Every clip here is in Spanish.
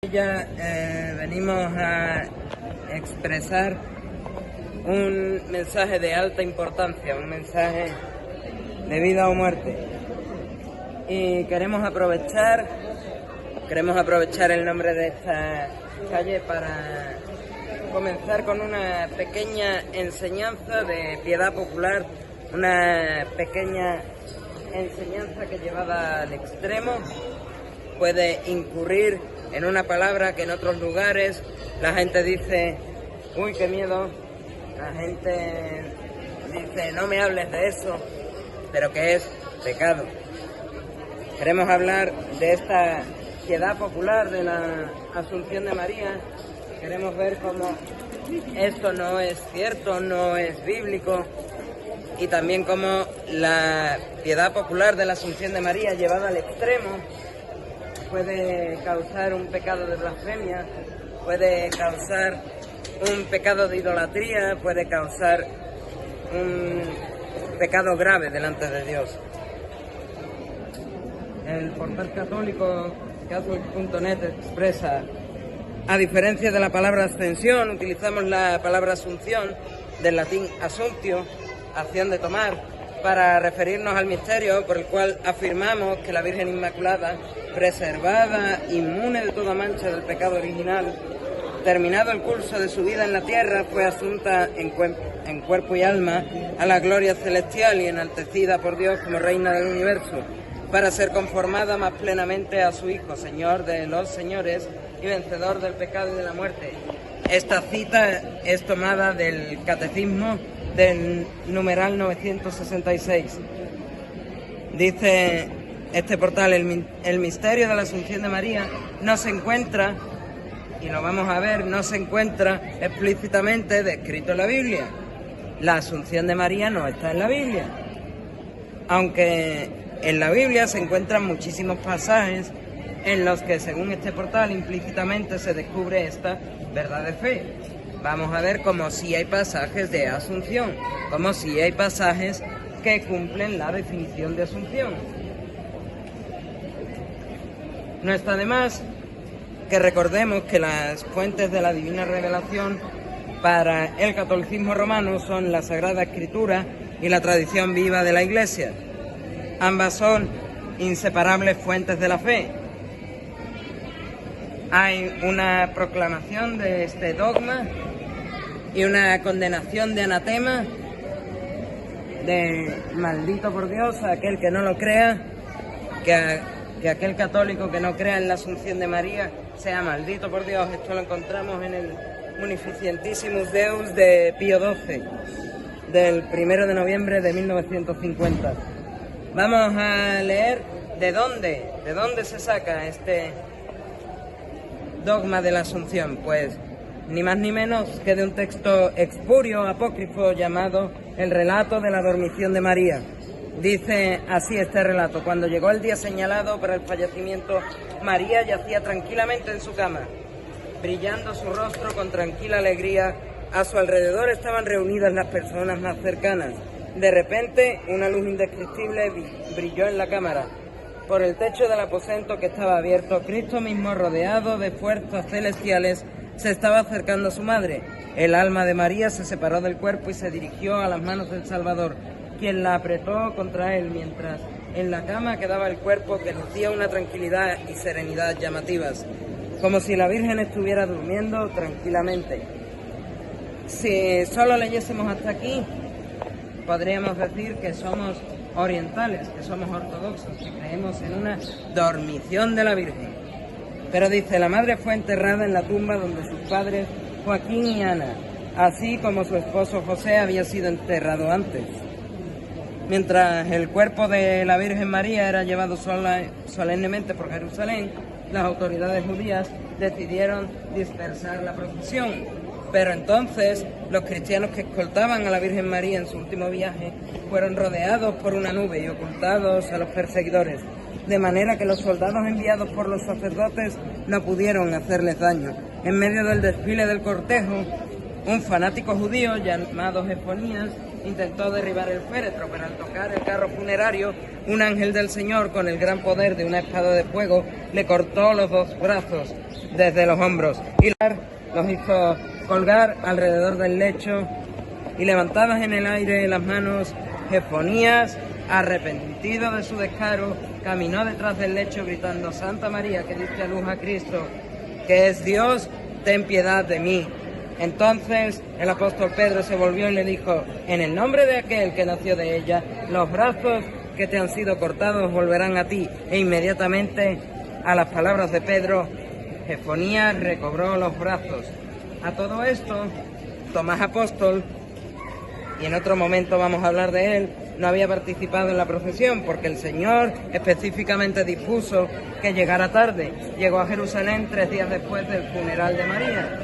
Ya venimos a expresar un mensaje de alta importancia, un mensaje de vida o muerte. Y queremos aprovechar el nombre de esta calle para comenzar con una pequeña enseñanza de piedad popular, una pequeña enseñanza que llevada al extremo puede incurrir en una palabra que en otros lugares la gente dice, uy, qué miedo, la gente dice, no me hables de eso, pero que es pecado. Queremos hablar de esta piedad popular de la Asunción de María, queremos ver cómo esto no es cierto, no es bíblico, y también cómo la piedad popular de la Asunción de María llevada al extremo puede causar un pecado de blasfemia, puede causar un pecado de idolatría, puede causar un pecado grave delante de Dios. El portal católico catholic.net expresa, a diferencia de la palabra ascensión, utilizamos la palabra asunción, del latín assumptio, acción de tomar, para referirnos al misterio por el cual afirmamos que la Virgen Inmaculada, preservada, inmune de toda mancha del pecado original, terminado el curso de su vida en la tierra, fue asunta en cuerpo y alma a la gloria celestial y enaltecida por Dios como Reina del Universo, para ser conformada más plenamente a su Hijo, Señor de los señores y vencedor del pecado y de la muerte. Esta cita es tomada del Catecismo del numeral 966. Dice este portal, el misterio de la Asunción de María no se encuentra, y lo vamos a ver, no se encuentra explícitamente descrito en la Biblia. La Asunción de María no está en la Biblia, aunque en la Biblia se encuentran muchísimos pasajes en los que, según este portal, implícitamente se descubre esta verdad de fe. Vamos a ver cómo sí hay pasajes de asunción, como sí hay pasajes que cumplen la definición de asunción. No está de más que recordemos que las fuentes de la divina revelación para el catolicismo romano son la Sagrada Escritura y la tradición viva de la Iglesia. Ambas son inseparables fuentes de la fe. Hay una proclamación de este dogma y una condenación de anatema, de maldito por Dios a aquel que no lo crea, que aquel católico que no crea en la Asunción de María sea maldito por Dios. Esto lo encontramos en el Munificentissimus Deus de Pío XII, del 1 de noviembre de 1950. Vamos a leer de dónde se saca este dogma de la Asunción. Pues ni más ni menos que de un texto expurio, apócrifo, llamado El relato de la dormición de María. Dice así este relato: cuando llegó el día señalado para el fallecimiento, María yacía tranquilamente en su cama, brillando su rostro con tranquila alegría. A su alrededor estaban reunidas las personas más cercanas. De repente, una luz indescriptible brilló en la cámara. Por el techo del aposento que estaba abierto, Cristo mismo, rodeado de fuerzas celestiales, se estaba acercando a su madre. El alma de María se separó del cuerpo y se dirigió a las manos del Salvador, quien la apretó contra él, mientras en la cama quedaba el cuerpo, que lucía una tranquilidad y serenidad llamativas, como si la Virgen estuviera durmiendo tranquilamente. Si solo leyésemos hasta aquí, podríamos decir que somos orientales, que somos ortodoxos, que creemos en una dormición de la Virgen. Pero dice, la madre fue enterrada en la tumba donde sus padres Joaquín y Ana, así como su esposo José, había sido enterrado antes. Mientras el cuerpo de la Virgen María era llevado solemnemente por Jerusalén, las autoridades judías decidieron dispersar la procesión. Pero entonces los cristianos que escoltaban a la Virgen María en su último viaje fueron rodeados por una nube y ocultados a los perseguidores, de manera que los soldados enviados por los sacerdotes no pudieron hacerles daño. En medio del desfile del cortejo, un fanático judío llamado Jefonías intentó derribar el féretro, pero al tocar el carro funerario, un ángel del Señor, con el gran poder de una espada de fuego, le cortó los dos brazos. desde los hombros y los hizo colgar alrededor del lecho, y levantadas en el aire las manos, Jefonías, arrepentido de su descaro, caminó detrás del lecho gritando: Santa María, que diste a luz a Cristo, que es Dios, ten piedad de mí. Entonces el apóstol Pedro se volvió y le dijo: en el nombre de aquel que nació de ella, los brazos que te han sido cortados volverán a ti. E inmediatamente, a las palabras de Pedro, Jefonías recobró los brazos. A todo esto, Tomás apóstol, y en otro momento vamos a hablar de él, no había participado en la procesión porque el Señor específicamente dispuso que llegara tarde. Llegó a Jerusalén 3 días después del funeral de María.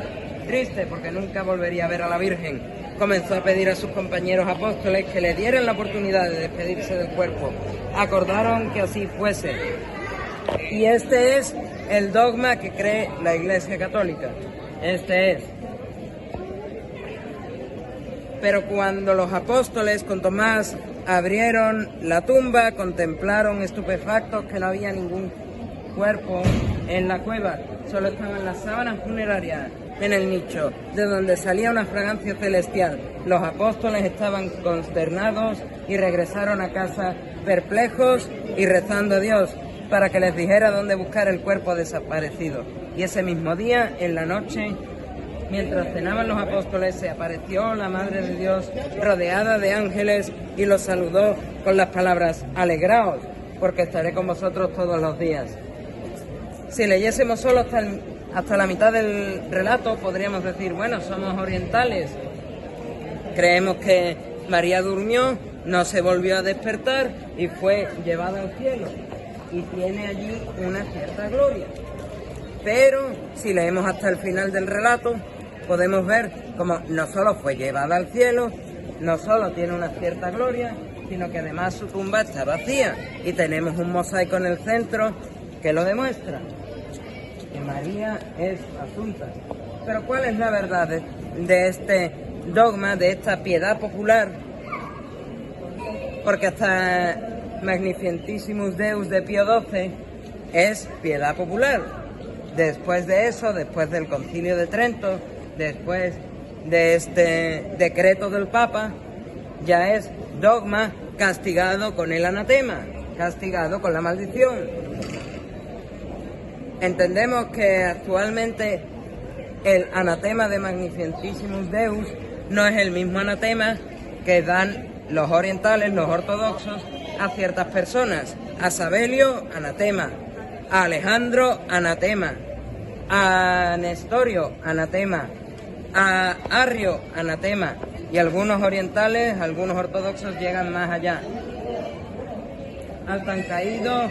Triste porque nunca volvería a ver a la Virgen. Comenzó a pedir a sus compañeros apóstoles que le dieran la oportunidad de despedirse del cuerpo. Acordaron que así fuese. Y este es el dogma que cree la Iglesia Católica. Este es. Pero cuando los apóstoles con Tomás abrieron la tumba, contemplaron estupefactos que no había ningún cuerpo en la cueva, solo estaban las sábanas funerarias en el nicho, de donde salía una fragancia celestial. Los apóstoles estaban consternados y regresaron a casa perplejos y rezando a Dios para que les dijera dónde buscar el cuerpo desaparecido. Y ese mismo día, en la noche, mientras cenaban los apóstoles, se apareció la Madre de Dios rodeada de ángeles y los saludó con las palabras: alegraos, porque estaré con vosotros todos los días. Si leyésemos solo hasta la mitad del relato, podríamos decir: bueno, somos orientales, creemos que María durmió, no se volvió a despertar y fue llevada al cielo, y tiene allí una cierta gloria. Pero si leemos hasta el final del relato, podemos ver como no solo fue llevada al cielo, no solo tiene una cierta gloria, sino que además su tumba está vacía y tenemos un mosaico en el centro que lo demuestra, que María es asunta. Pero ¿cuál es la verdad de este dogma, de esta piedad popular? Porque hasta Magnificentissimus Deus de Pío XII es piedad popular. Después de eso, después del Concilio de Trento, después de este decreto del Papa, ya es dogma castigado con el anatema, castigado con la maldición. Entendemos que actualmente el anatema de Magnificentissimus Deus no es el mismo anatema que dan los orientales, los ortodoxos, a ciertas personas. A Sabelio, anatema; a Alejandro, anatema; a Nestorio, anatema; a Arrio, anatema. Y algunos orientales, algunos ortodoxos llegan más allá. Al tan caído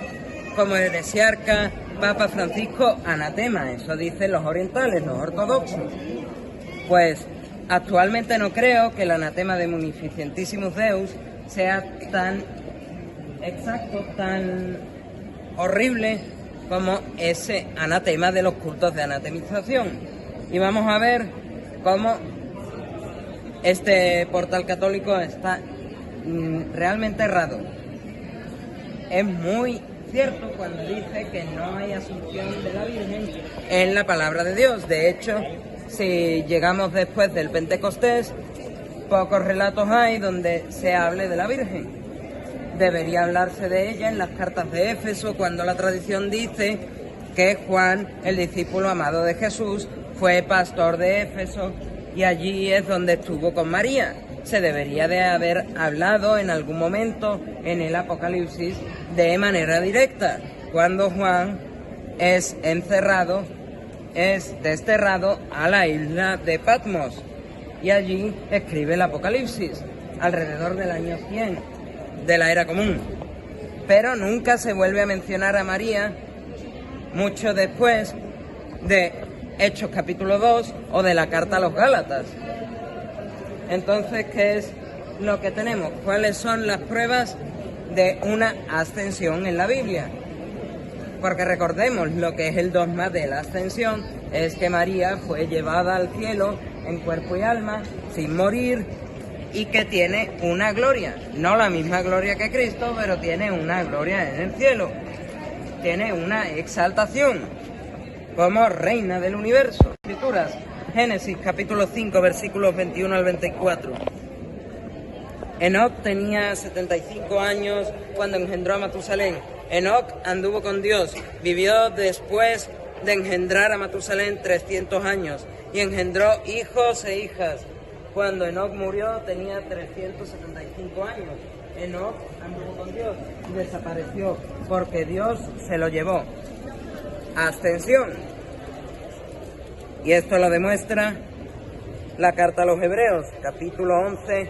como heresiarca Papa Francisco, anatema. Eso dicen los orientales, los ortodoxos. Pues actualmente no creo que el anatema de Magnificentissimus Deus sea tan exacto, tan horrible como ese anatema de los cultos de anatemización. Y vamos a ver cómo este portal católico está realmente errado. Es muy cierto cuando dice que no hay asunción de la Virgen en la palabra de Dios. De hecho, si llegamos después del Pentecostés, pocos relatos hay donde se hable de la Virgen. Debería hablarse de ella en las cartas de Éfeso, cuando la tradición dice que Juan, el discípulo amado de Jesús, fue pastor de Éfeso y allí es donde estuvo con María. Se debería de haber hablado en algún momento en el Apocalipsis de manera directa, cuando Juan es encerrado, es desterrado a la isla de Patmos y allí escribe el Apocalipsis, alrededor del año 100 de la era común. Pero nunca se vuelve a mencionar a María mucho después de Hechos capítulo 2 o de la carta a los Gálatas. Entonces, ¿qué es lo que tenemos? ¿Cuáles son las pruebas de una ascensión en la Biblia? Porque recordemos, lo que es el dogma de la ascensión es que María fue llevada al cielo en cuerpo y alma, sin morir, y que tiene una gloria. No la misma gloria que Cristo, pero tiene una gloria en el cielo. Tiene una exaltación. como reina del universo. Escrituras, Génesis capítulo 5, versículos 21 al 24. Enoc tenía 75 años cuando engendró a Matusalén. Enoc anduvo con Dios, vivió después de engendrar a Matusalén 300 años y engendró hijos e hijas. Cuando Enoc murió tenía 375 años. Enoc anduvo con Dios y desapareció porque Dios se lo llevó. Ascensión. Y esto lo demuestra la carta a los Hebreos, capítulo 11,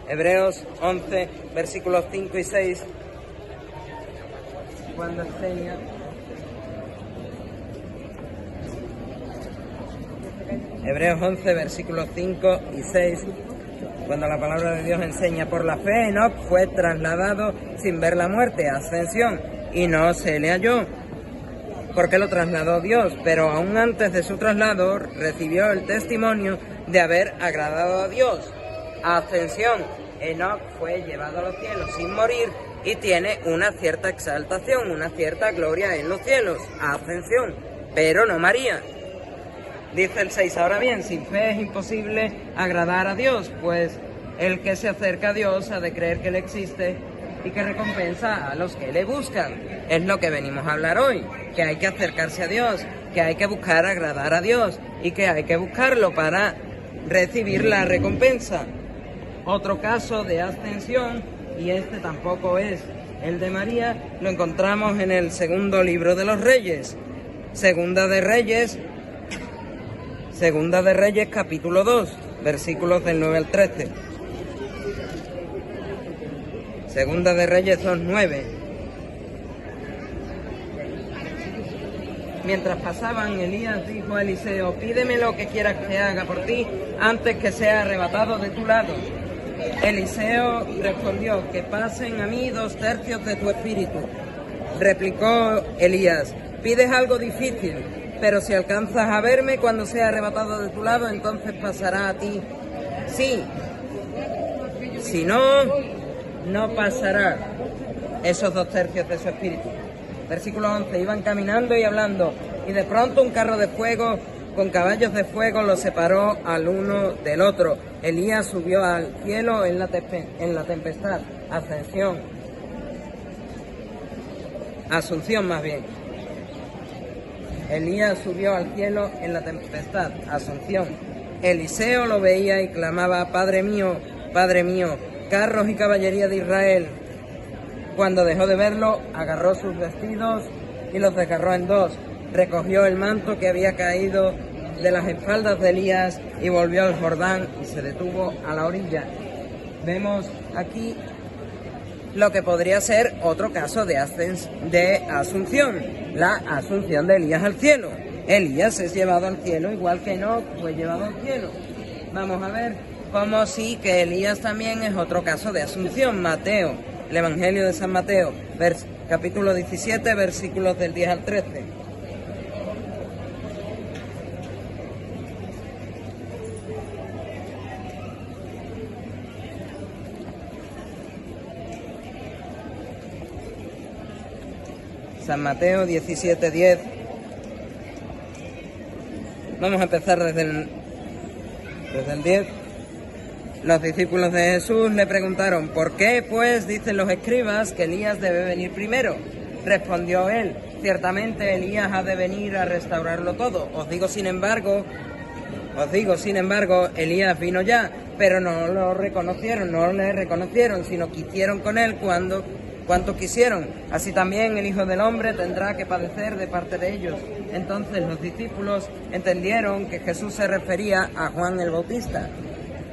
Hebreos 11, versículos 5 y 6, cuando enseña Hebreos 11, versículos 5 y 6, cuando la palabra de Dios enseña: por la fe Enoc fue trasladado sin ver la muerte, ascensión, y no se le halló, porque lo trasladó Dios, pero aún antes de su traslado recibió el testimonio de haber agradado a Dios. Ascensión. Enoc fue llevado a los cielos sin morir y tiene una cierta exaltación, una cierta gloria en los cielos. Ascensión. Pero no María. Dice el 6, ahora bien, sin fe es imposible agradar a Dios, pues el que se acerca a Dios ha de creer que Él existe y que recompensa a los que le buscan. Es lo que venimos a hablar hoy, que hay que acercarse a Dios, que hay que buscar agradar a Dios y que hay que buscarlo para recibir la recompensa. Otro caso de ascensión, y este tampoco es el de María, lo encontramos en el segundo libro de los Reyes, Segunda de Reyes capítulo 2, versículos del 9 al 13. Segunda de Reyes 2:9. Mientras pasaban, Elías dijo a Eliseo: pídeme lo que quieras que haga por ti antes que sea arrebatado de tu lado. Eliseo respondió: que pasen a mí 2/3 de tu espíritu. Replicó Elías: pides algo difícil, pero si alcanzas a verme cuando sea arrebatado de tu lado, entonces pasará a ti. Sí, si no, no pasará esos 2/3 de su espíritu. Versículo 11, iban caminando y hablando, y de pronto un carro de fuego con caballos de fuego los separó al uno del otro. Elías subió al cielo en la tempestad. Ascensión. Asunción más bien. Elías subió al cielo en la tempestad. Asunción. Eliseo lo veía y clamaba: Padre mío, carros y caballería de Israel. Cuando dejó de verlo, agarró sus vestidos y los desgarró en dos. Recogió el manto que había caído de las espaldas de Elías y volvió al Jordán y se detuvo a la orilla. Vemos aquí lo que podría ser otro caso de asunción, la asunción de Elías al cielo. Elías es llevado al cielo igual que Enoc fue llevado al cielo. Vamos a ver cómo sí que Elías también es otro caso de asunción. Mateo, el Evangelio de San Mateo, capítulo 17, versículos del 10 al 13. San Mateo 17:10. Vamos a empezar desde el 10. Los discípulos de Jesús le preguntaron: ¿por qué, pues, dicen los escribas que Elías debe venir primero? Respondió él: ciertamente Elías ha de venir a restaurarlo todo. Os digo, sin embargo, Elías vino ya, pero no lo reconocieron, no le reconocieron, sino que hicieron con él cuanto quisieron. Así también el Hijo del Hombre tendrá que padecer de parte de ellos. Entonces los discípulos entendieron que Jesús se refería a Juan el Bautista.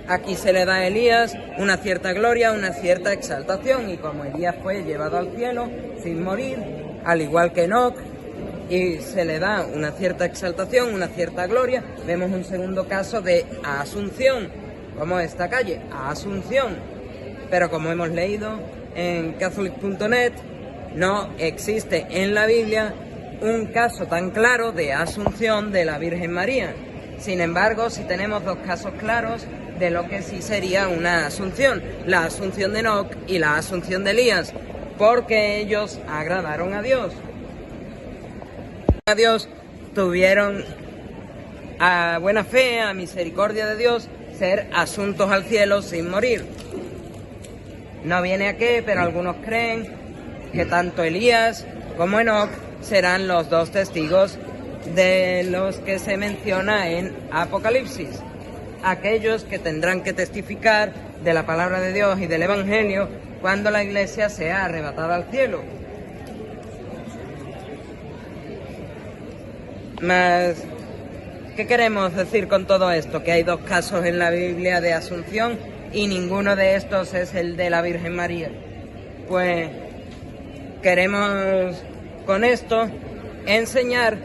Aquí se le da a Elías una cierta gloria, una cierta exaltación, y como Elías fue llevado al cielo sin morir, al igual que Enoc, y se le da una cierta exaltación, una cierta gloria, vemos un segundo caso de asunción, como esta calle, Asunción. Pero como hemos leído en Catholic.net, no existe en la Biblia un caso tan claro de asunción de la Virgen María. Sin embargo, sí tenemos dos casos claros de lo que sí sería una asunción: la asunción de Enoc y la asunción de Elías, porque ellos agradaron a Dios. a Dios tuvieron a buena fe, a misericordia de Dios, ser asuntos al cielo sin morir. No viene a qué, pero algunos creen que tanto Elías como Enoc serán los dos testigos de los que se menciona en Apocalipsis, aquellos que tendrán que testificar de la palabra de Dios y del Evangelio cuando la Iglesia sea arrebatada al cielo. Mas, ¿qué queremos decir con todo esto? Que hay dos casos en la Biblia de asunción y ninguno de estos es el de la Virgen María. Pues queremos con esto enseñar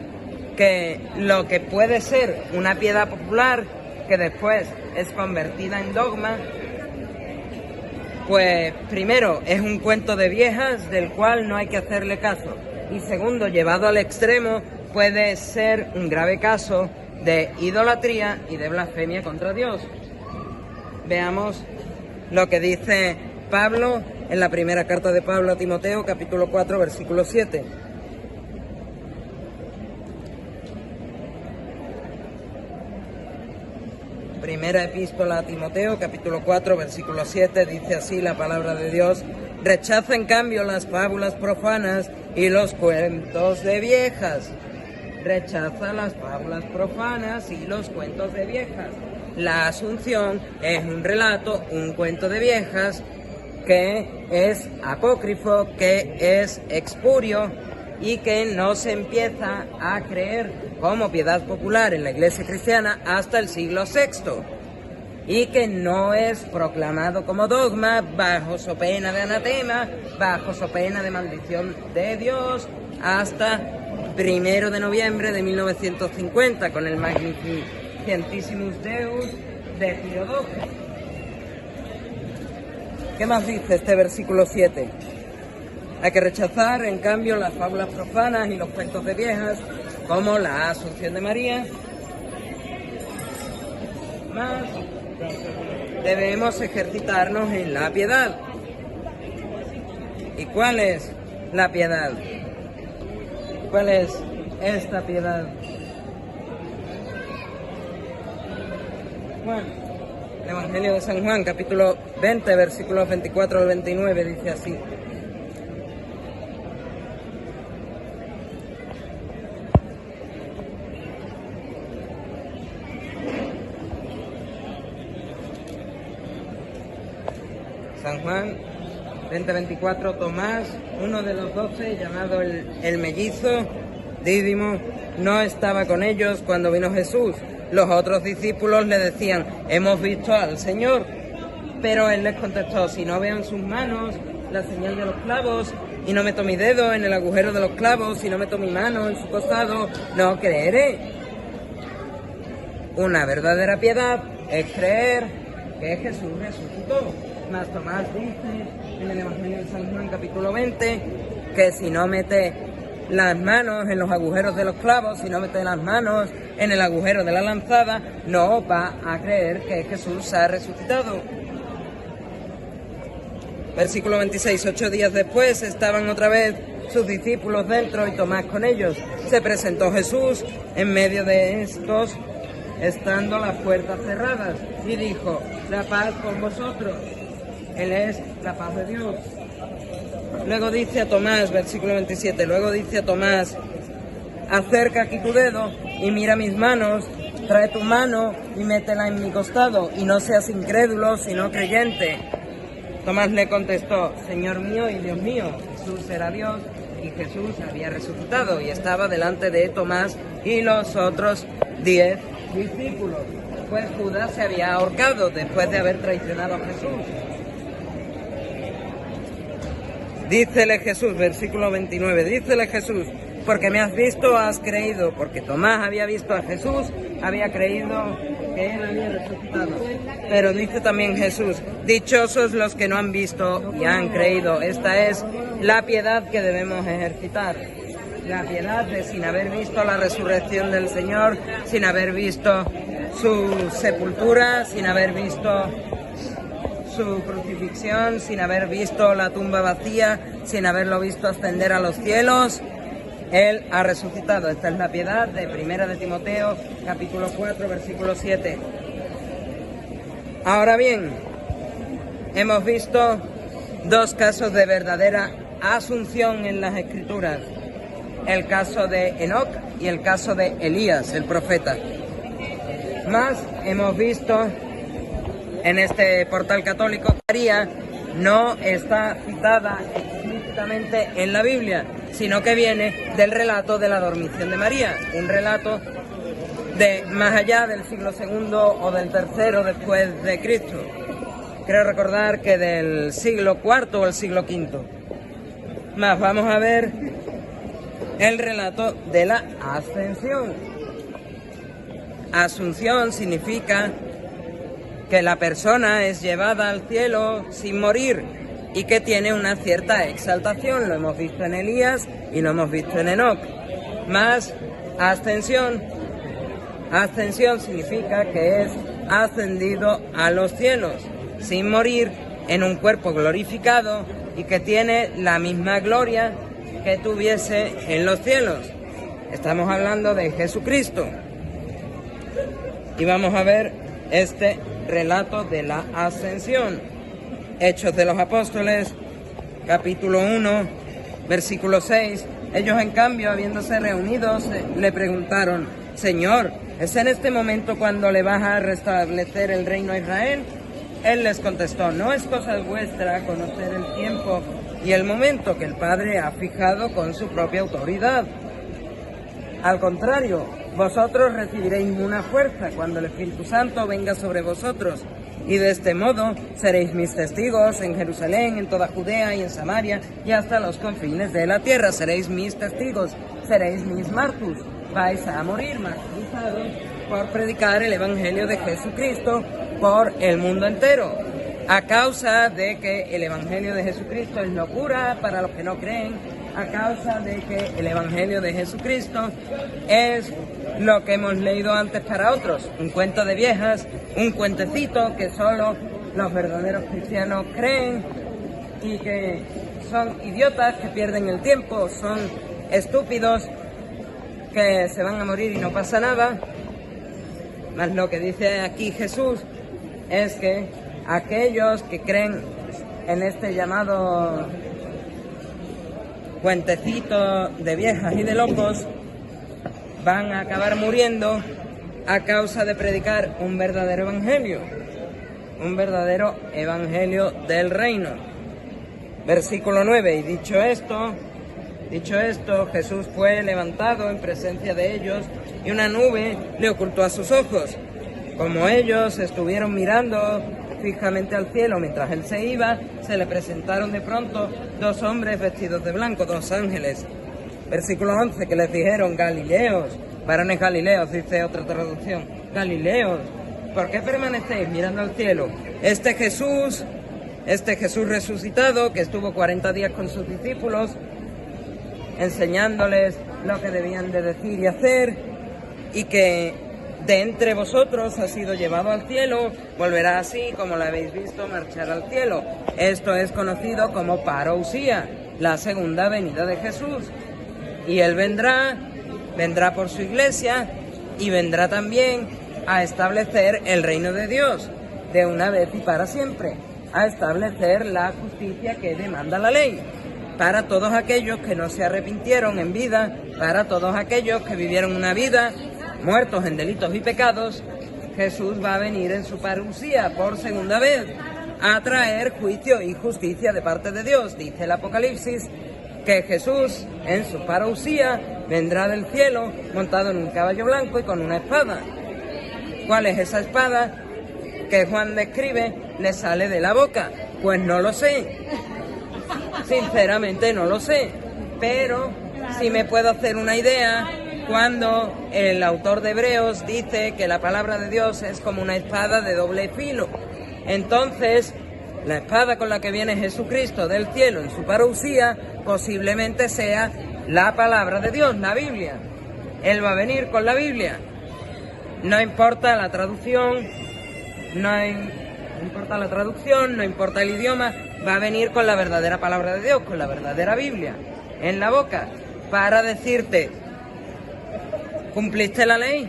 que lo que puede ser una piedad popular que después es convertida en dogma, pues primero es un cuento de viejas del cual no hay que hacerle caso, y segundo, llevado al extremo, puede ser un grave caso de idolatría y de blasfemia contra Dios. Veamos lo que dice Pablo en la primera carta de Pablo a Timoteo, capítulo 4, versículo 7. Primera epístola a Timoteo, capítulo 4, versículo 7, dice así la palabra de Dios: rechaza en cambio las fábulas profanas y los cuentos de viejas. Rechaza las fábulas profanas y los cuentos de viejas. La Asunción es un relato, un cuento de viejas, que es apócrifo, que es expurio y que no se empieza a creer como piedad popular en la Iglesia cristiana hasta el siglo VI, y que no es proclamado como dogma bajo so pena de anatema, bajo so pena de maldición de Dios, hasta 1 de noviembre de 1950 con el Magnificentissimus Deus de Pío XII. ¿Qué más dice este versículo 7? Hay que rechazar, en cambio, las fábulas profanas y los cuentos de viejas, como la Asunción de María. Más debemos ejercitarnos en la piedad. ¿Y cuál es la piedad? ¿Cuál es esta piedad? Juan, el Evangelio de San Juan, capítulo 20, versículos 24 al 29, dice así: San Juan 20:24, Tomás, uno de los 12, llamado el mellizo, Dídimo, no estaba con ellos cuando vino Jesús. Los otros discípulos le decían: hemos visto al Señor. Pero él les contestó: si no veo en sus manos la señal de los clavos, y no meto mi dedo en el agujero de los clavos, y no meto mi mano en su costado, no creeré. Una verdadera piedad es creer que Jesús resucitó. Mas Tomás dice en el Evangelio de San Juan, capítulo 20, que si no mete las manos en los agujeros de los clavos, si no mete las manos en el agujero de la lanzada, no va a creer que Jesús ha resucitado. Versículo 26, 8 días después estaban otra vez sus discípulos dentro y Tomás con ellos. Se presentó Jesús en medio de estos, estando las puertas cerradas, y dijo: la paz con vosotros. Él es la paz de Dios. Luego dice a Tomás, versículo 27, luego dice a Tomás: acerca aquí tu dedo y mira mis manos, trae tu mano y métela en mi costado, y no seas incrédulo, sino creyente. Tomás le contestó: Señor mío y Dios mío. Jesús era Dios y Jesús había resucitado, y estaba delante de Tomás y los otros 10 discípulos, pues Judas se había ahorcado después de haber traicionado a Jesús. Dícele Jesús, versículo 29, dícele Jesús: porque me has visto, has creído. Porque Tomás había visto a Jesús, había creído que él había resucitado. Pero dice también Jesús: dichosos los que no han visto y han creído. Esta es la piedad que debemos ejercitar. La piedad de, sin haber visto la resurrección del Señor, sin haber visto su sepultura, sin haber visto su crucifixión, sin haber visto la tumba vacía, sin haberlo visto ascender a los cielos, Él ha resucitado. Esta es la piedad de Primera de Timoteo, capítulo 4, versículo 7. Ahora bien, hemos visto dos casos de verdadera asunción en las Escrituras. El caso de Enoc y el caso de Elías, el profeta. Más hemos visto en este portal católico que María no está citada explícitamente en la Biblia, sino que viene del relato de la dormición de María, un relato de más allá del siglo II o del III después de Cristo. Creo recordar que del siglo IV o el siglo V. Más vamos a ver el relato de la ascensión. Asunción significa que la persona es llevada al cielo sin morir y que tiene una cierta exaltación. Lo hemos visto en Elías y lo hemos visto en Enoc. Más ascensión. Ascensión significa que es ascendido a los cielos sin morir en un cuerpo glorificado y que tiene la misma gloria que tuviese en los cielos. Estamos hablando de Jesucristo. Y vamos a ver este relato de la ascensión. Hechos de los Apóstoles, capítulo 1, versículo 6. Ellos, en cambio, habiéndose reunidos, le preguntaron: Señor, ¿es en este momento cuando le vas a restablecer el reino a Israel? Él les contestó: no es cosa vuestra conocer el tiempo y el momento que el Padre ha fijado con su propia autoridad. Al contrario, vosotros recibiréis una fuerza cuando el Espíritu Santo venga sobre vosotros, y de este modo seréis mis testigos en Jerusalén, en toda Judea y en Samaria, y hasta los confines de la tierra. Seréis mis testigos, seréis mis mártires, vais a morir martirizados por predicar el Evangelio de Jesucristo por el mundo entero, a causa de que el Evangelio de Jesucristo es locura para los que no creen, a causa de que el Evangelio de Jesucristo es lo que hemos leído antes para otros, un cuento de viejas, un cuentecito que solo los verdaderos cristianos creen y que son idiotas, que pierden el tiempo, son estúpidos, que se van a morir y no pasa nada. Mas lo que dice aquí Jesús es que aquellos que creen en este llamado cuentecito de viejas y de locos van a acabar muriendo a causa de predicar un verdadero evangelio del reino. Versículo 9, y dicho esto, Jesús fue levantado en presencia de ellos y una nube le ocultó a sus ojos. Como ellos estuvieron mirando fijamente al cielo mientras él se iba, se le presentaron de pronto dos hombres vestidos de blanco, dos ángeles. Versículo 11, que les dijeron: Galileos, varones Galileos, dice otra traducción, Galileos, ¿por qué permanecéis mirando al cielo? Este Jesús resucitado, que estuvo 40 días con sus discípulos, enseñándoles lo que debían de decir y hacer, y que de entre vosotros ha sido llevado al cielo, volverá así como lo habéis visto marchar al cielo. Esto es conocido como parousia, la segunda venida de Jesús. Y él vendrá por su iglesia y vendrá también a establecer el reino de Dios de una vez y para siempre, a establecer la justicia que demanda la ley para todos aquellos que no se arrepintieron en vida, para todos aquellos que vivieron una vida muertos en delitos y pecados. Jesús va a venir en su parousia por segunda vez a traer juicio y justicia de parte de Dios. Dice el Apocalipsis que Jesús en su parousia vendrá del cielo montado en un caballo blanco y con una espada. ¿Cuál es esa espada que Juan describe le sale de la boca? Pues no lo sé, sinceramente no lo sé, pero sí me puedo hacer una idea cuando el autor de Hebreos dice que la palabra de Dios es como una espada de doble filo. Entonces, la espada con la que viene Jesucristo del cielo en su parousia posiblemente sea la palabra de Dios, la Biblia. Él va a venir con la Biblia. No importa la traducción, no importa el idioma, va a venir con la verdadera palabra de Dios, con la verdadera Biblia en la boca, para decirte, ¿cumpliste la ley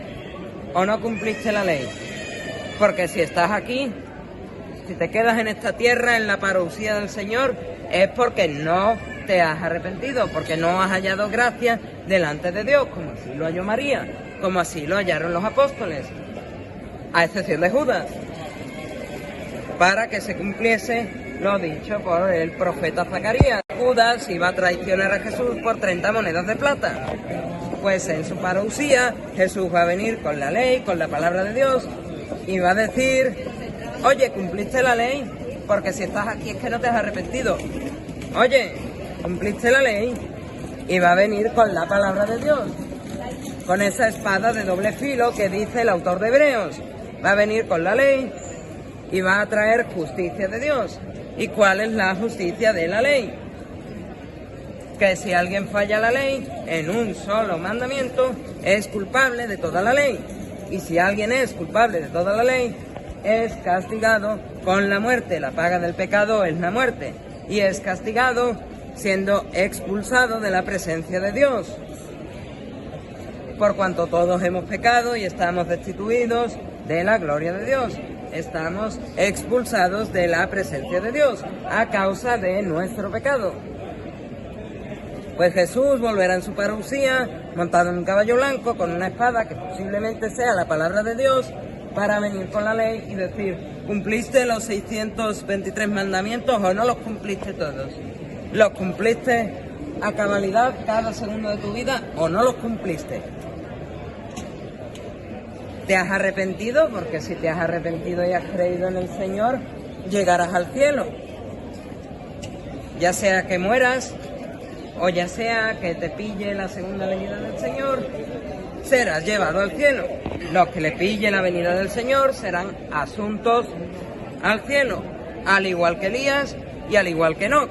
o no cumpliste la ley? Porque si estás aquí, si te quedas en esta tierra, en la parusía del Señor, es porque no te has arrepentido, porque no has hallado gracia delante de Dios, como así lo halló María, como así lo hallaron los apóstoles, a excepción de Judas, para que se cumpliese lo dicho por el profeta Zacarías. Judas iba a traicionar a Jesús por 30 monedas de plata. Pues en su parusía Jesús va a venir con la ley, con la palabra de Dios, y va a decir, oye, ¿cumpliste la ley? Porque si estás aquí es que no te has arrepentido. Oye, ¿cumpliste la ley? Y va a venir con la palabra de Dios, con esa espada de doble filo que dice el autor de Hebreos. Va a venir con la ley y va a traer justicia de Dios. ¿Y cuál es la justicia de la ley? Que si alguien falla la ley en un solo mandamiento, es culpable de toda la ley. Y si alguien es culpable de toda la ley, es castigado con la muerte. La paga del pecado es la muerte. Y es castigado siendo expulsado de la presencia de Dios. Por cuanto todos hemos pecado y estamos destituidos de la gloria de Dios. Estamos expulsados de la presencia de Dios a causa de nuestro pecado. Pues Jesús volverá en su parusía, montado en un caballo blanco, con una espada que posiblemente sea la palabra de Dios, para venir con la ley y decir, ¿cumpliste los 623 mandamientos o no los cumpliste todos? ¿Los cumpliste a cabalidad cada segundo de tu vida o no los cumpliste? ¿Te has arrepentido? Porque si te has arrepentido y has creído en el Señor, llegarás al cielo. Ya sea que mueras, o ya sea que te pille la segunda venida del Señor, serás llevado al cielo. Los que le pille la venida del Señor serán asuntos al cielo, al igual que Elías y al igual que Enoc.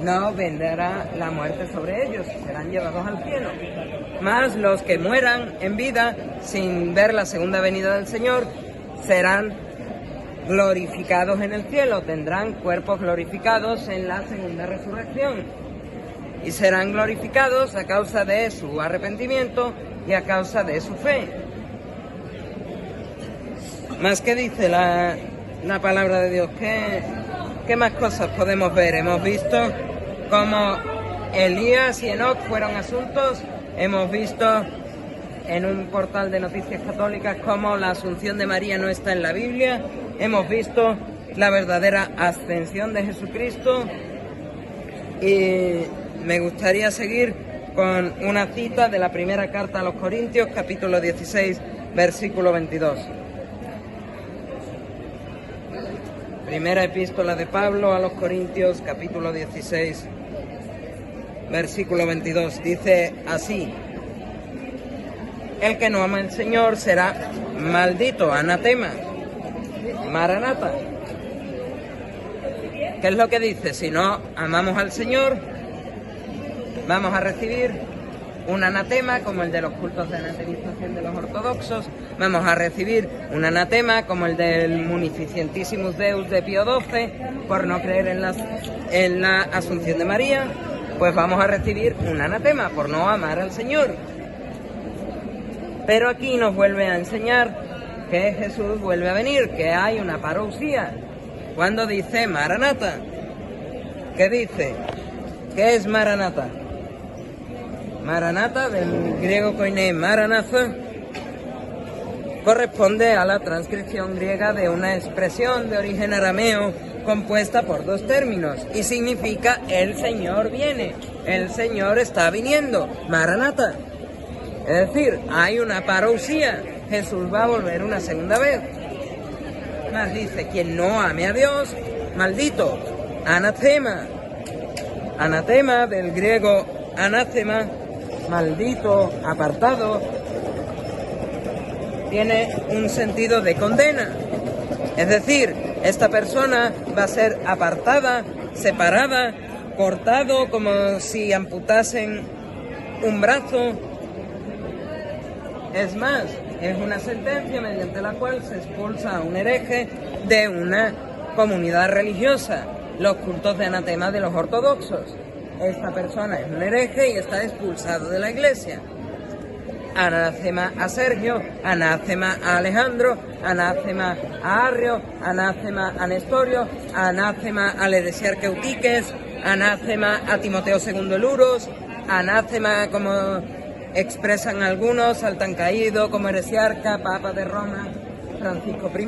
No vendrá la muerte sobre ellos, serán llevados al cielo. Mas los que mueran en vida sin ver la segunda venida del Señor serán glorificados en el cielo, tendrán cuerpos glorificados en la segunda resurrección y serán glorificados a causa de su arrepentimiento y a causa de su fe. Más que dice la palabra de Dios, ¿qué más cosas podemos ver? Hemos visto cómo Elías y Enoc fueron asuntos. Hemos visto en un portal de noticias católicas cómo la asunción de María no está en la Biblia. Hemos visto la verdadera ascensión de Jesucristo. Y me gustaría seguir con una cita de la primera carta a los Corintios, capítulo 16, versículo 22. Primera epístola de Pablo a los Corintios, capítulo 16, versículo 22. Dice así: el que no ama al Señor será maldito, anatema, maranata. ¿Qué es lo que dice? Si no amamos al Señor, vamos a recibir un anatema como el de los cultos de anatemización de los ortodoxos, vamos a recibir un anatema como el del Munificentissimus Deus de Pío XII por no creer en la Asunción de María, pues vamos a recibir un anatema por no amar al Señor. Pero aquí nos vuelve a enseñar que Jesús vuelve a venir, que hay una parousia. Cuando dice Maranata, ¿qué dice? ¿Qué es Maranata? Maranata, del griego koiné maranaza, corresponde a la transcripción griega de una expresión de origen arameo compuesta por dos términos y significa el Señor viene, el Señor está viniendo, Maranata. Es decir, hay una parousia, Jesús va a volver una segunda vez. Más dice, quien no ame a Dios, maldito, anatema. Anatema, del griego anátema, maldito, apartado, tiene un sentido de condena. Es decir, esta persona va a ser apartada, separada, cortado, como si amputasen un brazo. Es más, es una sentencia mediante la cual se expulsa a un hereje de una comunidad religiosa, los cultos de anatema de los ortodoxos. esta persona es un hereje y está expulsado de la iglesia. Anátema a Sergio, anátema a Alejandro, anátema a Arrio, anátema a Nestorio, anátema al heresiarca Eutiques, anátema a Timoteo II el Uros, anátema, como expresan algunos, al tan caído como heresiarca, Papa de Roma, Francisco I.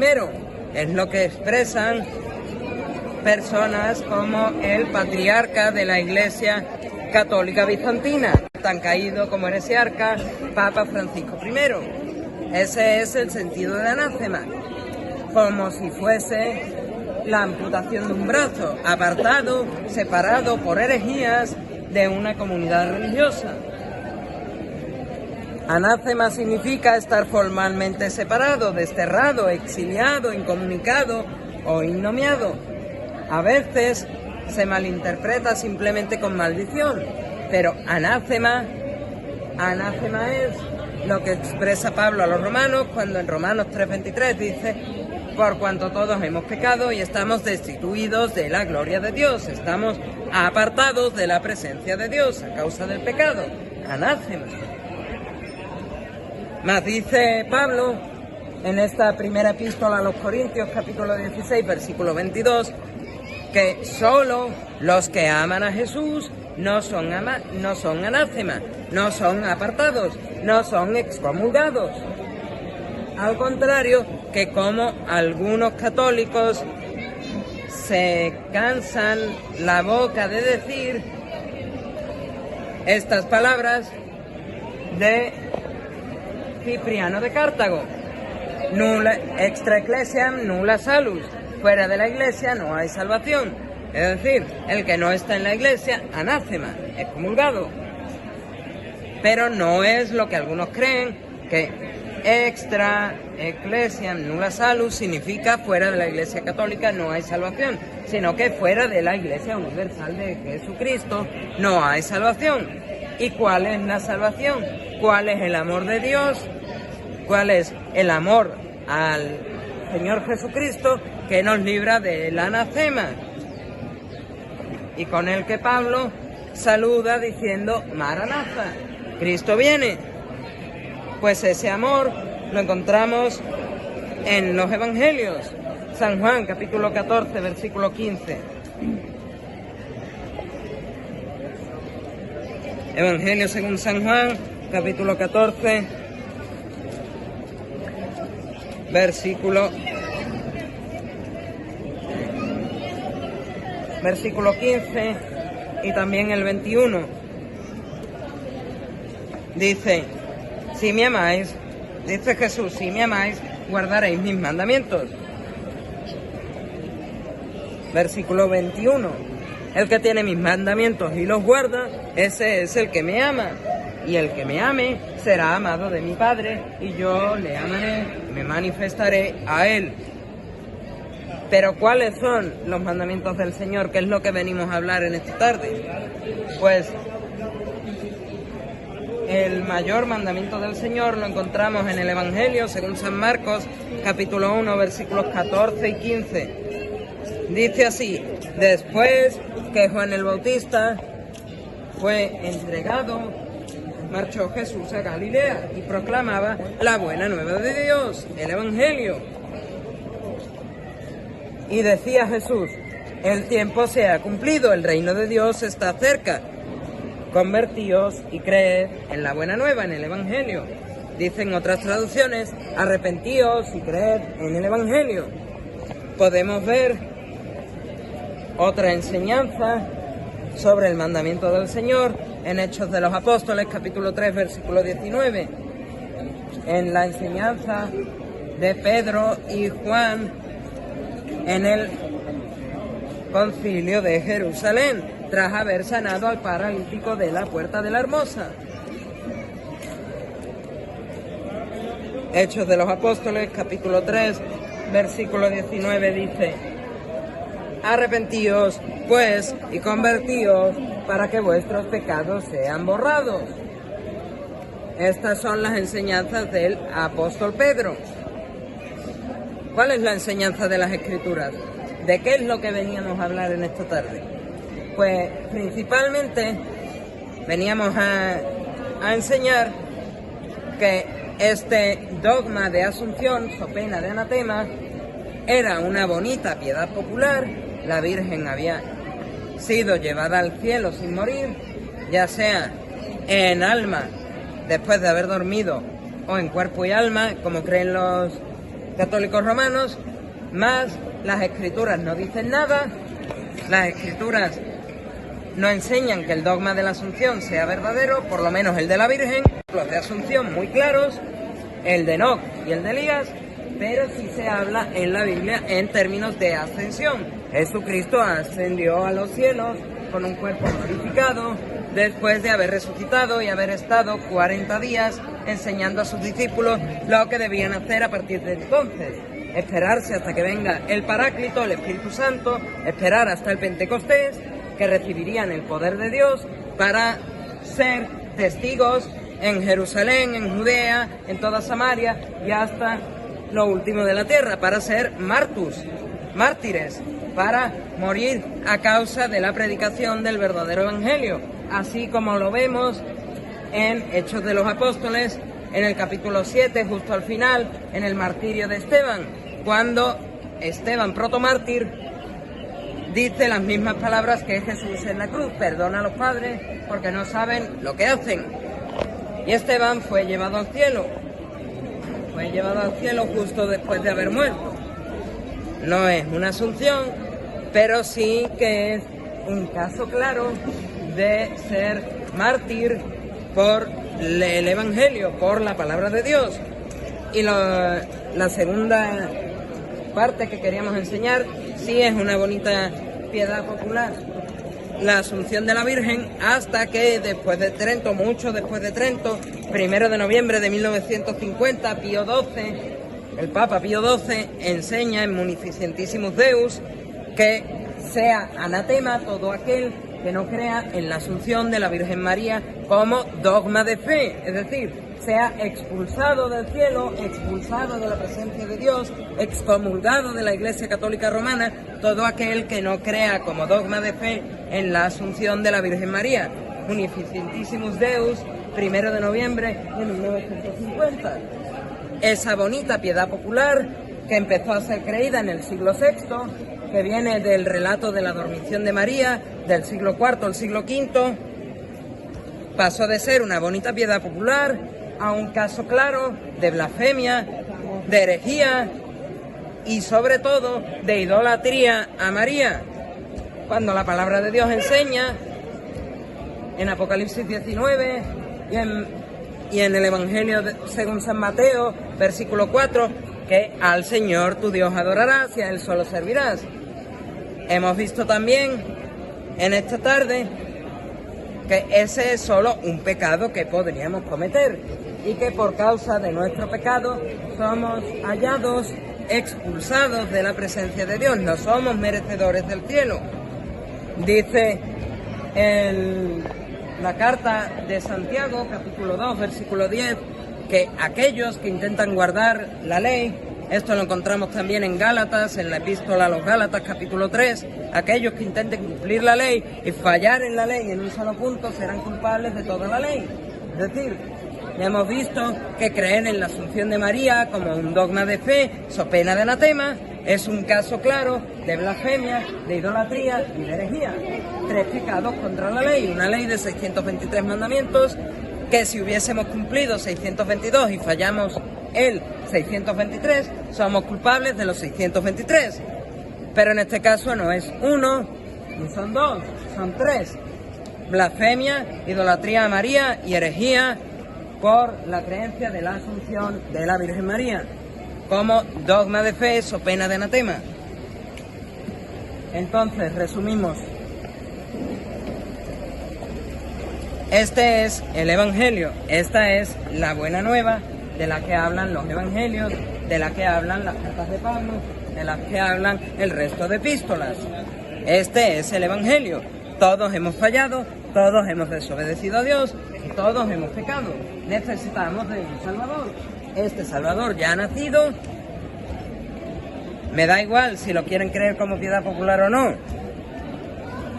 Es lo que expresan personas como el patriarca de la Iglesia Católica Bizantina, tan caído como heresiarca, Papa Francisco I. Ese es el sentido de anátema, como si fuese la amputación de un brazo, apartado, separado por herejías de una comunidad religiosa. Anátema significa estar formalmente separado, desterrado, exiliado, incomunicado o innomiado. A veces se malinterpreta simplemente con maldición, pero anátema es lo que expresa Pablo a los romanos cuando en Romanos 3:23 dice: por cuanto todos hemos pecado y estamos destituidos de la gloria de Dios, estamos apartados de la presencia de Dios a causa del pecado. Anátema. Más dice Pablo en esta primera epístola a los Corintios, capítulo 16, versículo 22, que solo los que aman a Jesús no son anátema, no son apartados, no son excomulgados. Al contrario, que como algunos católicos se cansan la boca de decir estas palabras de Cipriano de Cartago: nulla extra ecclesiam nulla salus, fuera de la iglesia no hay salvación. Es decir, el que no está en la iglesia, anátema, excomulgado. Pero no es lo que algunos creen, que extra ecclesiam nulla salus significa fuera de la iglesia católica no hay salvación, sino que fuera de la iglesia universal de Jesucristo no hay salvación. ¿Y cuál es la salvación? ¿Cuál es el amor de Dios? ¿Cuál es el amor al Señor Jesucristo que nos libra del anatema? Y con el que Pablo saluda diciendo: Maranatha, Cristo viene. Pues ese amor lo encontramos en los Evangelios. San Juan, capítulo 14, versículo 15. Evangelio según San Juan, capítulo 14, versículo 15 y también el 21. Dice: si me amáis, dice Jesús, si me amáis, guardaréis mis mandamientos. Versículo 21. El que tiene mis mandamientos y los guarda, ese es el que me ama. Y el que me ame será amado de mi Padre, y yo le amaré, me manifestaré a él. Pero ¿cuáles son los mandamientos del Señor? ¿Qué es lo que venimos a hablar en esta tarde? Pues el mayor mandamiento del Señor lo encontramos en el Evangelio según San Marcos, capítulo 1, versículos 14 y 15. Dice así: después que Juan el Bautista fue entregado, marchó Jesús a Galilea y proclamaba la buena nueva de Dios, el Evangelio. Y decía Jesús: el tiempo se ha cumplido, el reino de Dios está cerca. Convertíos y creed en la buena nueva, en el Evangelio. Dicen otras traducciones: arrepentíos y creed en el Evangelio. Podemos ver otra enseñanza sobre el mandamiento del Señor en Hechos de los Apóstoles, capítulo 3, versículo 19. En la enseñanza de Pedro y Juan en el concilio de Jerusalén, tras haber sanado al paralítico de la puerta de la Hermosa. Hechos de los Apóstoles, capítulo 3, versículo 19 dice: arrepentíos, pues, y convertíos para que vuestros pecados sean borrados. Estas son las enseñanzas del apóstol Pedro. ¿Cuál es la enseñanza de las Escrituras? ¿De qué es lo que veníamos a hablar en esta tarde? Pues principalmente veníamos a enseñar que este dogma de Asunción, so pena de anatema, era una bonita piedad popular. La Virgen había sido llevada al cielo sin morir, ya sea en alma después de haber dormido o en cuerpo y alma, como creen los católicos romanos, más las escrituras no dicen nada. Las escrituras no enseñan que el dogma de la Asunción sea verdadero, por lo menos el de la Virgen. Los de Asunción muy claros, el de Enoc y el de Elías, pero sí se habla en la Biblia en términos de ascensión. Jesucristo ascendió a los cielos con un cuerpo glorificado, después de haber resucitado y haber estado 40 días enseñando a sus discípulos lo que debían hacer a partir de entonces. Esperarse hasta que venga el Paráclito, el Espíritu Santo, esperar hasta el Pentecostés, que recibirían el poder de Dios para ser testigos en Jerusalén, en Judea, en toda Samaria y hasta lo último de la tierra, para ser mártires, para morir a causa de la predicación del verdadero evangelio, así como lo vemos en Hechos de los Apóstoles, en el capítulo 7, justo al final, en el martirio de Esteban, cuando Esteban, protomártir, dice las mismas palabras que Jesús en la cruz: perdona a los padres porque no saben lo que hacen. Y Esteban fue llevado al cielo justo después de haber muerto. No es una asunción, pero sí que es un caso claro de ser mártir por el Evangelio, por la palabra de Dios. Y la segunda parte que queríamos enseñar sí es una bonita piedad popular, la Asunción de la Virgen, hasta que después de Trento, mucho después de Trento, 1 de noviembre de 1950, Pío XII, el Papa Pío XII, enseña en Munificentissimus Deus que sea anatema todo aquel que no crea en la Asunción de la Virgen María como dogma de fe, es decir, sea expulsado del cielo, expulsado de la presencia de Dios, excomulgado de la Iglesia Católica Romana, todo aquel que no crea como dogma de fe en la Asunción de la Virgen María. Munificentissimus Deus, 1 de noviembre de 1950. Esa bonita piedad popular que empezó a ser creída en el siglo VI, que viene del relato de la dormición de María, del siglo IV al siglo V, pasó de ser una bonita piedad popular a un caso claro de blasfemia, de herejía y sobre todo de idolatría a María, cuando la palabra de Dios enseña en Apocalipsis 19 y en el Evangelio según San Mateo, versículo 4, que al Señor tu Dios adorarás y a Él solo servirás. Hemos visto también en esta tarde que ese es solo un pecado que podríamos cometer y que por causa de nuestro pecado somos hallados expulsados de la presencia de Dios, no somos merecedores del cielo. Dice la carta de Santiago, capítulo 2, versículo 10, que aquellos que intentan guardar la ley, esto lo encontramos también en Gálatas, en la epístola a los Gálatas, capítulo 3, aquellos que intenten cumplir la ley y fallar en la ley en un solo punto serán culpables de toda la ley. Es decir, ya hemos visto que creer en la Asunción de María como un dogma de fe, so pena de anatema, es un caso claro de blasfemia, de idolatría y de herejía. 3 pecados contra la ley, una ley de 623 mandamientos, que si hubiésemos cumplido 622 y fallamos el 623, somos culpables de los 623. Pero en este caso no es uno, ni son 2, son 3. Blasfemia, idolatría a María y herejía por la creencia de la Asunción de la Virgen María como dogma de fe o pena de anatema. Entonces, resumimos. Este es el Evangelio, esta es la buena nueva de la que hablan los Evangelios, de la que hablan las cartas de Pablo, de las que hablan el resto de epístolas. Este es el Evangelio. Todos hemos fallado, todos hemos desobedecido a Dios y todos hemos pecado. Necesitamos de un Salvador. Este Salvador ya ha nacido. Me da igual si lo quieren creer como piedad popular o no.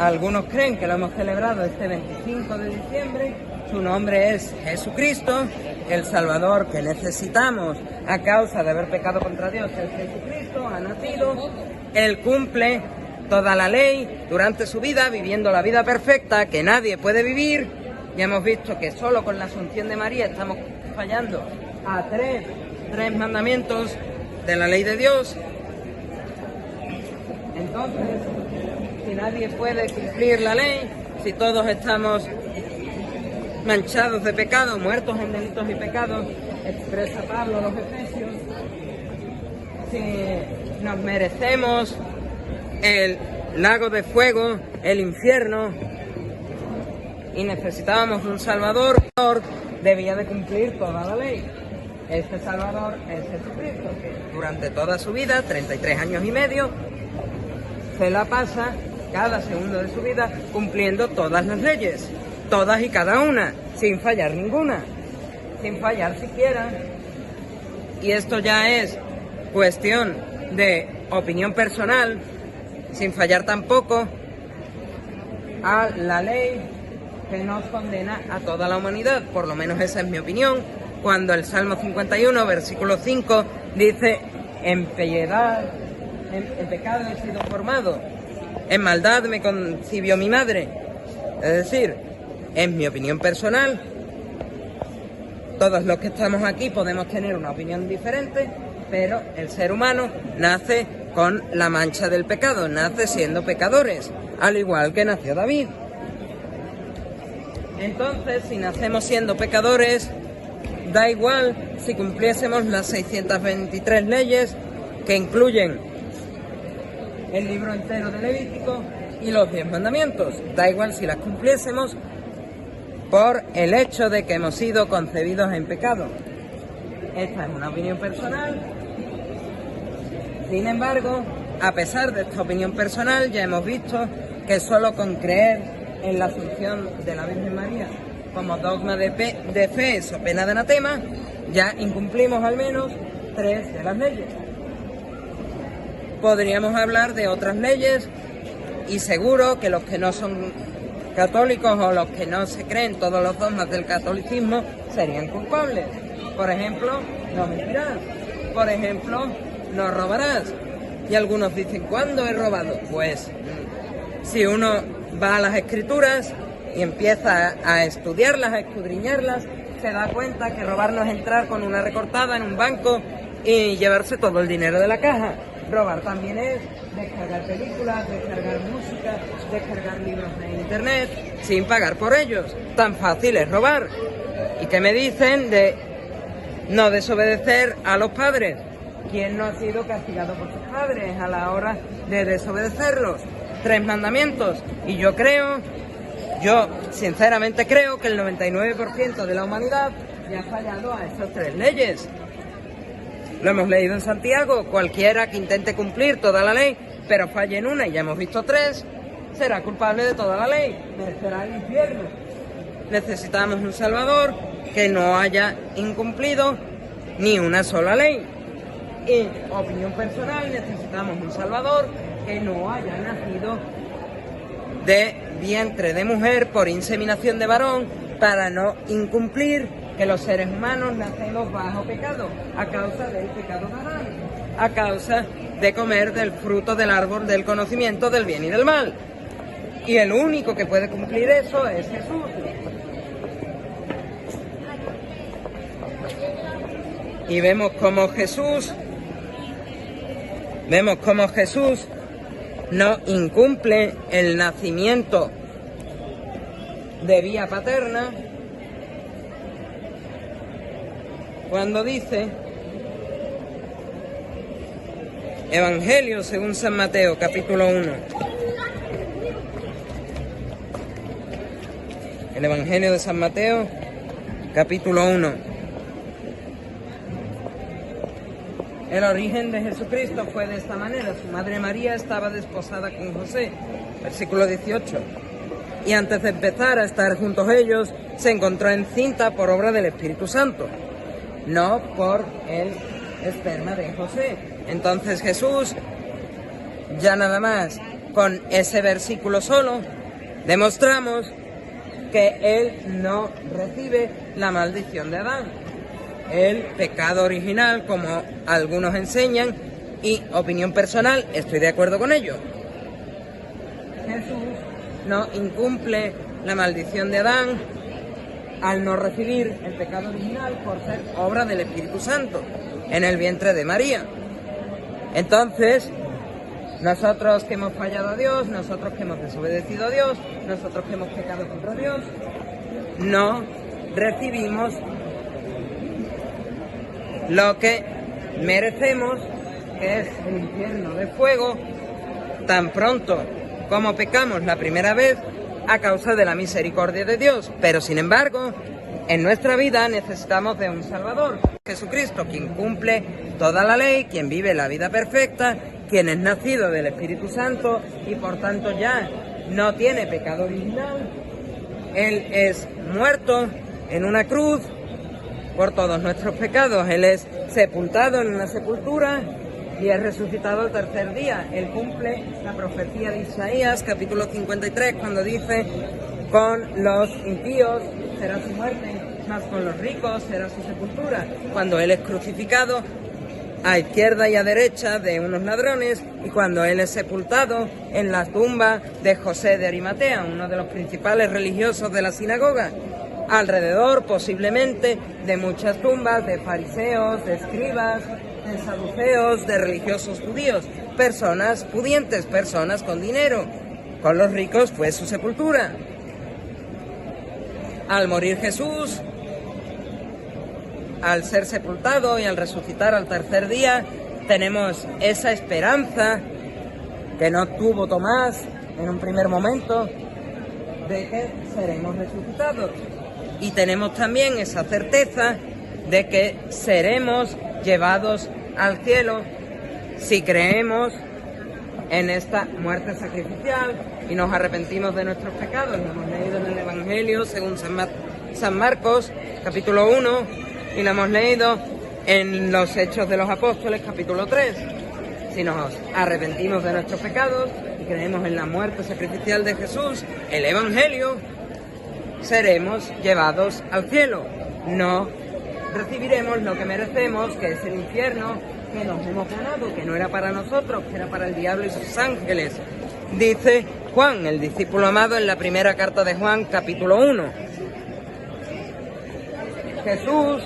Algunos creen que lo hemos celebrado este 25 de diciembre. Su nombre es Jesucristo, el Salvador que necesitamos a causa de haber pecado contra Dios. El Jesucristo ha nacido, Él cumple toda la ley durante su vida, viviendo la vida perfecta que nadie puede vivir. Ya hemos visto que solo con la Asunción de María estamos fallando a tres mandamientos de la ley de Dios. Entonces, si nadie puede cumplir la ley, si todos estamos manchados de pecado, muertos en delitos y pecados, expresa Pablo a los Efesios, si nos merecemos el lago de fuego, el infierno, y necesitábamos un Salvador, debía de cumplir toda la ley. Este Salvador es Jesucristo, que durante toda su vida, 33 años y medio, se la pasa cada segundo de su vida cumpliendo todas las leyes, todas y cada una, sin fallar ninguna, sin fallar siquiera. Y esto ya es cuestión de opinión personal, sin fallar tampoco a la ley que nos condena a toda la humanidad. Por lo menos esa es mi opinión, cuando el Salmo 51, versículo 5, dice: en piedad, en pecado he sido formado, en maldad me concibió mi madre. Es decir, en mi opinión personal, todos los que estamos aquí podemos tener una opinión diferente, pero el ser humano nace con la mancha del pecado, nace siendo pecadores, al igual que nació David. Entonces, si nacemos siendo pecadores, da igual si cumpliésemos las 623 leyes que incluyen el libro entero de Levítico y los 10 mandamientos. Da igual si las cumpliésemos por el hecho de que hemos sido concebidos en pecado. Esta es una opinión personal. Sin embargo, a pesar de esta opinión personal, ya hemos visto que solo con creer en la Asunción de la Virgen María como dogma de fe, so pena de anatema, ya incumplimos al menos 3 de las leyes. Podríamos hablar de otras leyes y seguro que los que no son católicos o los que no se creen todos los dogmas del catolicismo serían culpables. Por ejemplo, no mentirás. Por ejemplo, no robarás. Y algunos dicen: ¿cuándo he robado? Pues si uno va a las escrituras y empieza a estudiarlas, a escudriñarlas, se da cuenta que robar no es entrar con una recortada en un banco y llevarse todo el dinero de la caja. Robar también es descargar películas, descargar música, descargar libros de internet sin pagar por ellos. Tan fácil es robar. ¿Y qué me dicen de no desobedecer a los padres? ¿Quién no ha sido castigado por sus padres a la hora de desobedecerlos? 3 mandamientos. Y yo sinceramente creo que el 99% de la humanidad ya ha fallado a esas 3 leyes. Lo hemos leído en Santiago: cualquiera que intente cumplir toda la ley, pero falle en una, y ya hemos visto 3, será culpable de toda la ley, merecerá el infierno. Necesitamos un Salvador que no haya incumplido ni una sola ley. Y, opinión personal, necesitamos un Salvador que no haya nacido de vientre de mujer por inseminación de varón, para no incumplir que los seres humanos nacemos bajo pecado, a causa del pecado de Adán, a causa de comer del fruto del árbol del conocimiento del bien y del mal. Y el único que puede cumplir eso es Jesús. Y vemos cómo Jesús no incumple el nacimiento de vía paterna cuando dice, Evangelio según San Mateo, capítulo 1. El Evangelio de San Mateo, capítulo 1. El origen de Jesucristo fue de esta manera: su madre María estaba desposada con José, versículo 18. Y antes de empezar a estar juntos ellos, se encontró encinta por obra del Espíritu Santo, no por el esperma de José. Entonces Jesús, ya nada más con ese versículo solo demostramos que él no recibe la maldición de Adán. El pecado original, como algunos enseñan, y opinión personal, estoy de acuerdo con ello. Jesús no incumple la maldición de Adán al no recibir el pecado original por ser obra del Espíritu Santo en el vientre de María. Entonces, nosotros que hemos fallado a Dios, nosotros que hemos desobedecido a Dios, nosotros que hemos pecado contra Dios, no recibimos lo que merecemos, que es el infierno de fuego, tan pronto como pecamos la primera vez a causa de la misericordia de Dios. Pero sin embargo, en nuestra vida necesitamos de un Salvador, Jesucristo, quien cumple toda la ley, quien vive la vida perfecta, quien es nacido del Espíritu Santo y por tanto ya no tiene pecado original. Él es muerto en una cruz por todos nuestros pecados. Él es sepultado en una sepultura y es resucitado el tercer día. Él cumple la profecía de Isaías, capítulo 53, cuando dice: con los impíos será su muerte, mas con los ricos será su sepultura. Cuando Él es crucificado a izquierda y a derecha de unos ladrones, y cuando Él es sepultado en la tumba de José de Arimatea, uno de los principales religiosos de la sinagoga, alrededor posiblemente de muchas tumbas de fariseos, de escribas, de saduceos, de religiosos judíos, personas pudientes, personas con dinero. Con los ricos fue su sepultura. Al morir Jesús, al ser sepultado y al resucitar al tercer día, tenemos esa esperanza que no tuvo Tomás en un primer momento, de que seremos resucitados. Y tenemos también esa certeza de que seremos llevados al cielo si creemos en esta muerte sacrificial y nos arrepentimos de nuestros pecados. Lo hemos leído en el Evangelio según San Marcos, capítulo 1, y lo hemos leído en los Hechos de los Apóstoles, capítulo 3. Si nos arrepentimos de nuestros pecados y creemos en la muerte sacrificial de Jesús, el Evangelio, seremos llevados al cielo. No recibiremos lo que merecemos, que es el infierno, que nos hemos ganado, que no era para nosotros, que era para el diablo y sus ángeles. Dice Juan, el discípulo amado, en la primera carta de Juan, capítulo 1. Jesús,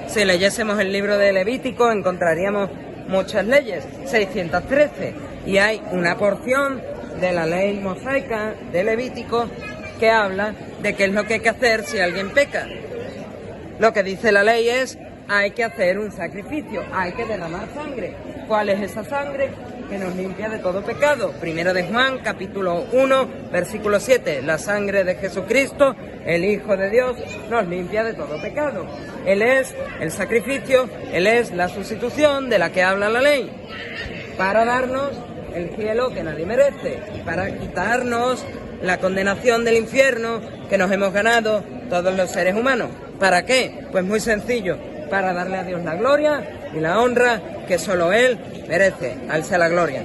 si leyésemos el libro de Levítico, encontraríamos muchas leyes, 613, y hay una porción de la ley mosaica de Levítico que habla de qué es lo que hay que hacer si alguien peca. Lo que dice la ley es: hay que hacer un sacrificio, hay que derramar sangre. ¿Cuál es esa sangre? Que nos limpia de todo pecado. Primero de Juan, capítulo 1, versículo 7. La sangre de Jesucristo, el Hijo de Dios, nos limpia de todo pecado. Él es el sacrificio, Él es la sustitución de la que habla la ley, para darnos el cielo que nadie merece, para quitarnos la condenación del infierno que nos hemos ganado todos los seres humanos. ¿Para qué? Pues muy sencillo, para darle a Dios la gloria y la honra que solo Él merece. A Él sea la gloria.